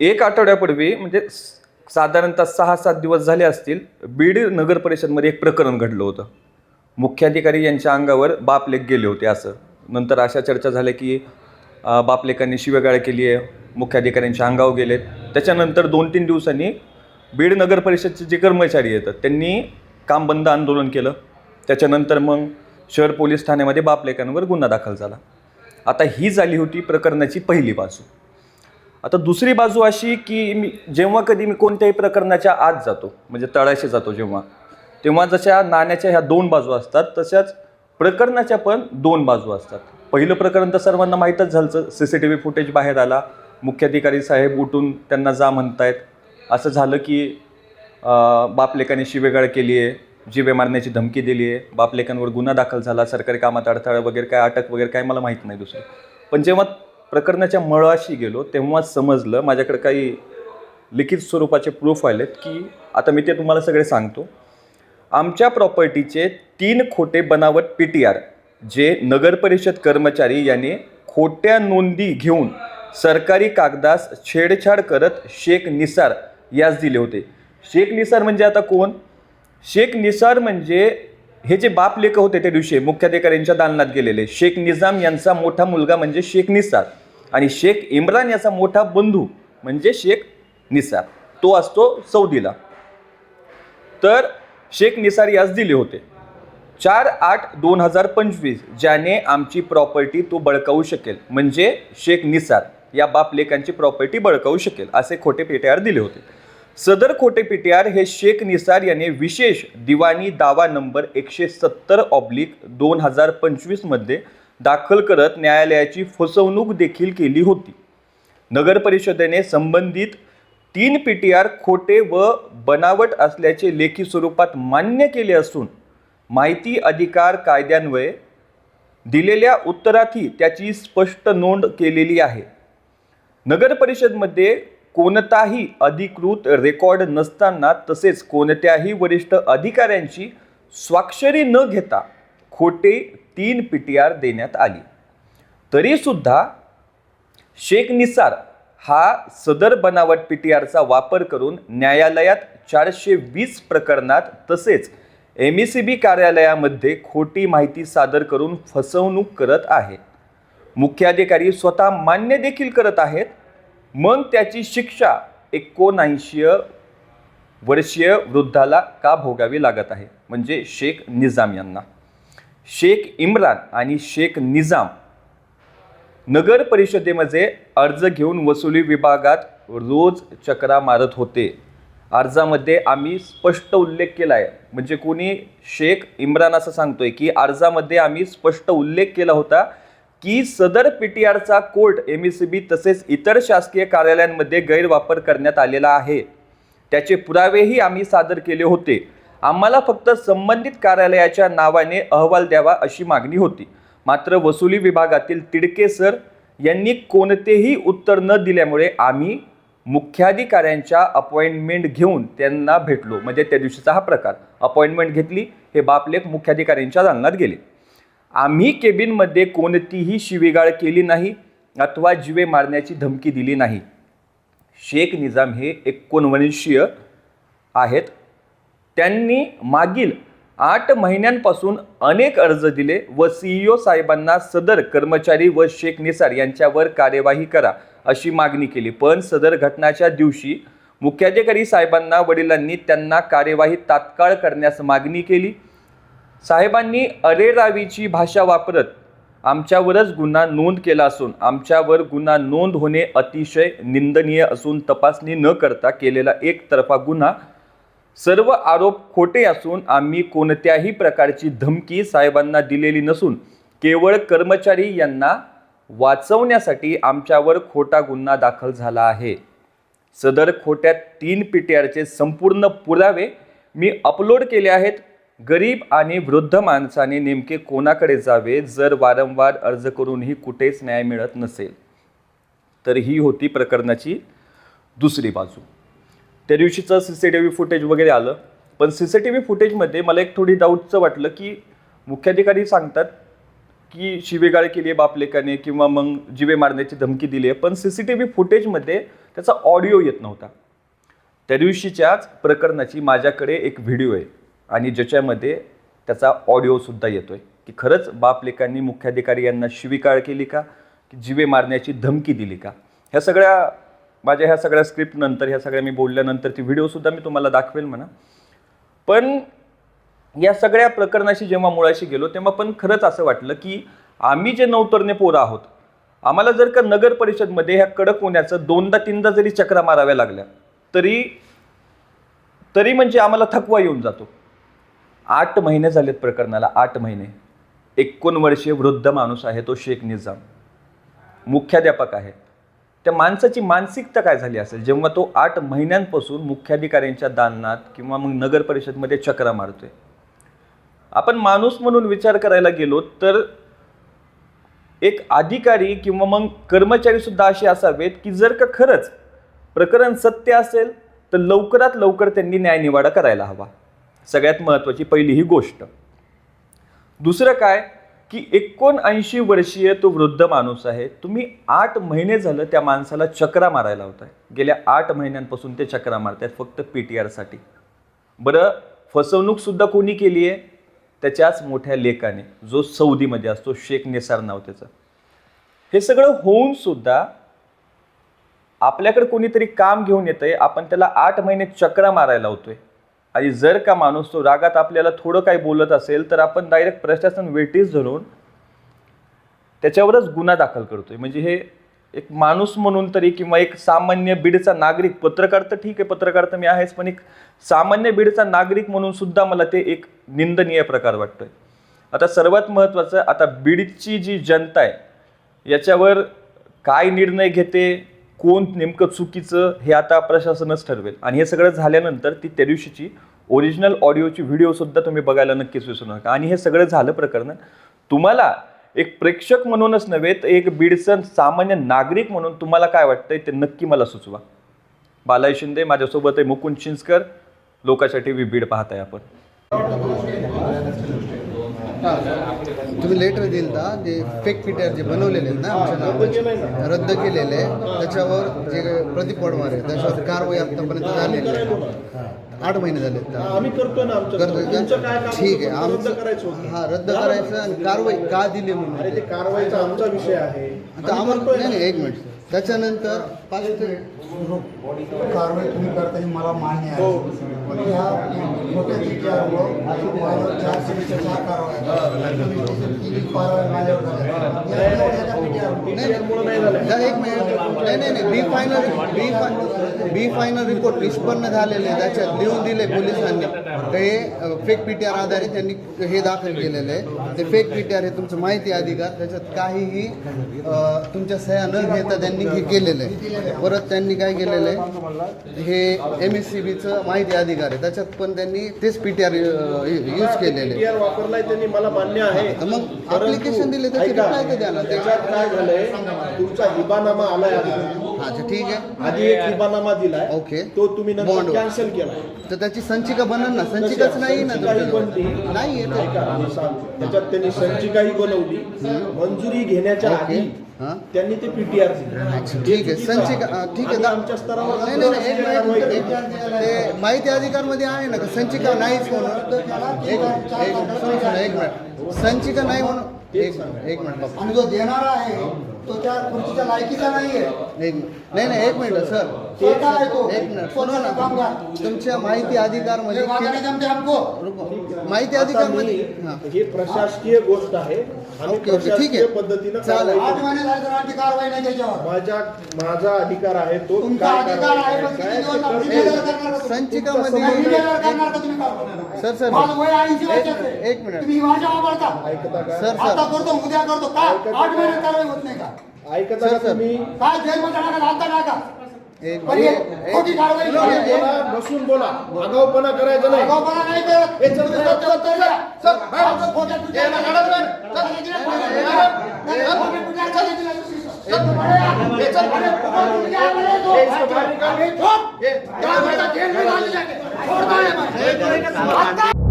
एक आठवड्यापूर्वी म्हणजे साधारणतः 6-7 दिवस झाले असतील, बीड नगर परिषदमध्ये एक प्रकरण घडलं होतं. मुख्याधिकारी यांच्या अंगावर बापलेक गेले होते असं. नंतर अशा चर्चा झाल्या की बापलेकांनी शिवीगाळ केली आहे, मुख्याधिकाऱ्यांच्या अंगावर गेलेत. त्याच्यानंतर 2-3 दिवसांनी बीड नगर परिषदचे जे कर्मचारी येतात त्यांनी काम बंद आंदोलन केलं. त्याच्यानंतर मग शहर पोलीस ठाण्यामध्ये बापलेकांवर गुन्हा दाखल झाला. आता ही झाली होती प्रकरणाची पहिली बाजू. आता दुसरी बाजू अशी की जेव्हा कधी मी कोणत्याही प्रकरणाच्या आत जातो, म्हणजे तळाशी जातो तेव्हा जशा नाण्याच्या ह्या 2 बाजू असतात, तशाच प्रकरणाच्या पण 2 बाजू असतात. पहिलं प्रकरण तर सर्वांना माहीतच झालं. CCTV फुटेज बाहेर आला, मुख्याधिकारी साहेब उठून त्यांना जा म्हणतायत. असं झालं की बापलेकांनी शिवेगाळ केली आहे, जीवे मारण्याची धमकी दिली आहे, बापलेकांवर गुन्हा दाखल झाला, सरकारी कामात अडथळा वगैरे काय, अटक वगैरे काय मला माहीत नाही दुसरं. पण जेव्हा प्रकरणाच्या मळाशी गेलो तेव्हा समजलं, माझ्याकडे काही लिखित स्वरूपाचे प्रूफ आलेत की आता मी ते तुम्हाला सगळे सांगतो. आमच्या प्रॉपर्टीचे 3 खोटे बनावट PTR जे नगर परिषद कर्मचारी यांनी खोट्या नोंदी घेऊन सरकारी कागदास छेडछाड करत शेख निसार यास दिले होते. शेख निसार म्हणजे आता कोण? शेख निसार म्हणजे हे जे बाप लेक होते त्या दिवशी मुख्याधिकाऱ्यांच्या दालनात गेलेले, शेख निजाम यांचा मोठा मुलगा म्हणजे शेख निसार, आणि शेख इम्रान याचा मोठा बंधू म्हणजे शेख निसार, तो असतो सौदीला. तर शेख निसार यास दिले होते 4/8/2025, ज्याने आमची प्रॉपर्टी तो बळकावू शकेल, म्हणजे शेख निसार या बाप लेकांची प्रॉपर्टी बळकावू शकेल असे खोटे PTR दिले होते. सदर खोटे PTR हे शेख निसार याने विशेष दिवाणी दावा नंबर 170/2025 मध्ये दाखल करत न्यायालयाची फसवणूक देखील केली होती. नगर परिषदेने संबंधित 3 PTR खोटे व बनावट असल्याचे लेखी स्वरूपात मान्य केले असून माहिती अधिकार कायद्यान्वये दिलेल्या उत्तरातही त्याची स्पष्ट नोंद केलेली आहे. नगर परिषदमध्ये कोणताही अधिकृत रेकॉर्ड नसताना तसेच कोणत्याही वरिष्ठ अधिकाऱ्यांची स्वाक्षरी न घेता खोटे 3 PTR देण्यात आली. तरीसुद्धा शेख निसार हा सदर बनावट PTRचा वापर करून न्यायालयात 420 प्रकरणात तसेच MECB कार्यालयामध्ये खोटी माहिती सादर करून फसवणूक करत आहे. मुख्याधिकारी स्वतः मान्य देखील करत आहेत. मग त्याची शिक्षा 79 वर्षीय वृद्धाला का भोगावी लागत आहे, म्हणजे शेख निजाम यांना. शेख इम्रान आणि शेख निजाम नगर परिषदेमध्ये अर्ज घेऊन वसुली विभागात रोज चक्रा मारत होते. अर्जामध्ये आम्ही स्पष्ट उल्लेख केला आहे, म्हणजे कोणी शेख इम्रान असं सांगतोय की अर्जामध्ये आम्ही स्पष्ट उल्लेख केला होता की सदर PTRचा कोर्ट MECB तसेच इतर शासकीय कार्यालयांमध्ये गैरवापर करण्यात आलेला आहे. त्याचे पुरावेही आम्ही सादर केले होते. आम्हाला फक्त संबंधित कार्यालयाच्या नावाने अहवाल द्यावा अशी मागणी होती. मात्र वसुली विभागातील तिडके सर यांनी कोणतेही उत्तर न दिल्यामुळे आम्ही मुख्याधिकाऱ्यांच्या अपॉइंटमेंट घेऊन त्यांना भेटलो. म्हणजे त्या दिवशीचा हा प्रकार, अपॉइंटमेंट घेतली, हे बापलेक मुख्याधिकाऱ्यांच्या दालनात गेले. आम्ही केबिनमध्ये कोणतीही शिवीगाळ केली नाही अथवा जीवे मारण्याची धमकी दिली नाही. शेख निजाम हे 19 आहेत. त्यांनी मागील 8 महिन्यांपासून अनेक अर्ज दिले व CEO साहेबांना सदर कर्मचारी व शेख निसार यांच्यावर कार्यवाही करा अशी मागणी केली. पण सदर घटनाच्या दिवशी मुख्याधिकारी साहेबांना वडिलांनी त्यांना कार्यवाही तात्काळ करण्यास मागणी केली. साहेबांनी अरेरावीची भाषा वापरत आमच्यावरच गुन्हा नोंद केला असून आमच्यावर गुन्हा नोंद होणे अतिशय निंदनीय असून तपासणी न करता केलेला एकतर्फा गुन्हा, सर्व आरोप खोटे असून आम्ही कोणत्याही प्रकारची धमकी साहेबांना दिलेली नसून केवळ कर्मचारी यांना वाचवण्यासाठी आमच्यावर खोटा गुन्हा दाखल झाला आहे. सदर खोट्या 3 PTRचे संपूर्ण पुरावे मी अपलोड केले आहेत. गरीब आणि वृद्ध माणसाने नेमके कोणाकडे जावे जर वारंवार अर्ज करूनही कुठेच न्याय मिळत नसेल. तर ही होती प्रकरणाची दुसरी बाजू. त्या दिवशीचं CCTV फुटेज वगैरे आलं, पण CCTV फुटेजमध्ये मला एक थोडी डाऊटचं वाटलं की मुख्याधिकारी सांगतात की शिवेगाळ केली आहे बापलेकाने किंवा मग जिवे मारण्याची धमकी दिली आहे, पण CCTV फुटेजमध्ये त्याचा ऑडिओ येत नव्हता. त्या दिवशीच्याच प्रकरणाची माझ्याकडे एक व्हिडिओ आहे आणि ज्याच्यामध्ये त्याचा ऑडिओसुद्धा येतोय की खरंच बापलेकांनी मुख्याधिकारी यांना शिवीगाळ केली का, की जिवे मारण्याची धमकी दिली का. ह्या सगळ्या स्क्रिप्ट नंतर, ह्या सगळ्या मी बोलल्यानंतर ती व्हिडिओसुद्धा मी तुम्हाला दाखवेल म्हणा. पण या सगळ्या प्रकरणाशी जेव्हा मुळाशी गेलो तेव्हा पण खरंच असं वाटलं की आम्ही जे नवतरणे पोरं आहोत, आम्हाला जर का नगर परिषदमध्ये ह्या कडक होण्याचं 2दा-3दा जरी चक्रा माराव्या लागल्या तरी म्हणजे आम्हाला थकवा येऊन जातो. 8 महिने झालेत प्रकरणाला, 8 महिने. 51 वर्षीय वृद्ध माणूस आहे तो शेख निजाम, मुख्याध्यापक आहे. त्या माणसाची मानसिकता काय झाली असेल जेव्हा तो 8 महिन्यांपासून मुख्याधिकाऱ्यांच्या दालनात किंवा मग नगर परिषदमध्ये चक्रा मारतोय. आपण माणूस म्हणून विचार करायला गेलो तर एक अधिकारी किंवा मग कर्मचारी सुद्धा असे असावेत की जर का खरंच प्रकरण सत्य असेल तर लवकरात लवकर त्यांनी न्यायनिवाडा करायला हवा. सगळ्यात महत्त्वाची पहिली ही गोष्ट. दुसरं काय की 79 वर्षीय तो वृद्ध माणूस आहे, तुम्ही 8 महिने झालं त्या माणसाला चक्रा मारायला होताय. गेल्या 8 महिन्यांपासून ते चक्रा मारतायत फक्त PTR साठी. बरं, फसवणूक सुद्धा कोणी केली आहे? त्याच्याच मोठ्या लेकाने, जो सौदीमध्ये असतो, शेख निसार नाव त्याचं. हे सगळं होऊन सुद्धा आपल्याकडे कोणीतरी काम घेऊन येतंय, आपण त्याला 8 महिने चक्रा मारायला होतोय. आणि जर का माणूस तो रागात आपल्याला थोडं काही बोलत असेल तर आपण डायरेक्ट प्रशासन वेटीस धरून त्याच्यावरच गुन्हा दाखल करतोय. म्हणजे हे एक माणूस म्हणून तरी किंवा एक सामान्य बीडचा नागरिक, पत्रकार तर ठीक आहे, पत्रकार तर मी आहेच, पण एक सामान्य बीडचा नागरिक म्हणून सुद्धा मला ते एक निंदनीय प्रकार वाटतोय. आता सर्वात महत्त्वाचं, आता बीडची जी जनता आहे याच्यावर काय निर्णय घेते, कोण नेमकं चुकीचं, हे आता प्रशासनच ठरवेल. आणि हे सगळं झाल्यानंतर ती त्या दिवशीची ओरिजिनल ऑडिओची व्हिडिओसुद्धा तुम्ही बघायला नक्कीच विसरू नका. आणि हे सगळं झालं प्रकरण, तुम्हाला एक प्रेक्षक म्हणूनच नव्हे तर एक बीडचं सामान्य नागरिक म्हणून तुम्हाला काय वाटतंय ते नक्की मला सुचवा. बालाजी शिंदे माझ्यासोबत आहे, मुकुंद चिंचकर, लोकांच्या TV बीड पाहताय आपण. तुम्ही लेटर दिल ना, जे फेक PTR जे बनवलेले आहेत ना आमच्या नावाचे, रद्द केलेले, त्याच्यावर जे प्रदीप पडवार आहे त्याच्यावर कारवाई आतापर्यंत झालेली आहे. 8 महिने झाले. आम्ही करतोय ना, ठीक आहे, आमचं रद्द करायचं आणि कारवाई का दिली म्हणून ते कारवाईचा आमचा विषय आहे. आता आम्हाला नाही, एक मिनिट, त्याच्यानंतर कारवाई तुम्ही करता हे मला मान्य आहे. पण ह्या मोठ्या PTRवर 404 कारवाई एक मिनिट, बी फायनल रिपोर्ट निष्पन्न झालेले, त्याच्यात लिहून दिले पोलिसांनी हे फेक PTR आधारित त्यांनी हे दाखल केलेलं आहे. ते फेक PTR हे तुमचं माहिती अधिकार, त्याच्यात काहीही तुमच्या सह्या न घेता त्यांनी हे केलेलं आहे. परत त्यांनी काय केलेलं आहे, हे MSCBचं माहिती अधिकार आहे, त्याच्यात पण त्यांनी तेच PTR यूज केलेले PTR वापरलाय त्यांनी, मला मान्य आहे. तर मग ॲप्लिकेशन दिले त्याची रिप्लाय तर द्या ना. त्याच्यात काय झालंय, तुमचा हिबानामा आलाय अच्छा ठीक आहे, आधी एक हिबानामा दिलाय, ओके, तो तुम्ही नंतर कॅन्सल केलाय. तर त्याची संचिका बनल ना, संचिकाच नाही ना नाही आहे त्याच्यात त्यांनी संचिकाही बनवली, मंजुरी घेण्याच्या आधी त्यांनी ते PTR दिले. ठीक आहे, संचिका ठीक आहे, आमच्या स्तरावर नाही ते माहिती अधिकार मध्ये आहे ना, संचिका नाहीच म्हणून एक मिनिट, संचिका नाही म्हणून एक मिनिट, आणि जो देणारा आहे तो त्या खुर्चीच्या लायकीचा नाहीये. नाही एक मिनिट सर, एक मिनिट सुनो ना, तुमच्या माहिती अधिकार मध्ये माहिती अधिकार मध्ये हे प्रशासकीय गोष्ट आहे. ओके ठीक आहे, पद्धतीने चालेल. 8 महिने झाले तर आणखी कारवाई नाही त्याच्यावर. माझा अधिकार आहे तो, तुमचा अधिकार आहे, पण किती दिवस संचिका मध्ये सर माझं वय 80 वर्षाचं आहे. एक मिनिट, तुम्ही माझ्या वापरता सर आता करतो, उद्या करतो, का 8 महिने कारवाई होत नाही का? ऐकता का तुम्ही? काय जेलमध्ये टाका, आता टाका. पण हे खोटी कारवाई बसून बोला, आगाऊपणा करायचं नाही. आगाऊपणा नाही करत. हे चल, चल, चल, चल, चल. चल, बाहेर. असं खोट्या हे ना, मॅडम, मॅडम. चल. हे चल. हे, चल. हे,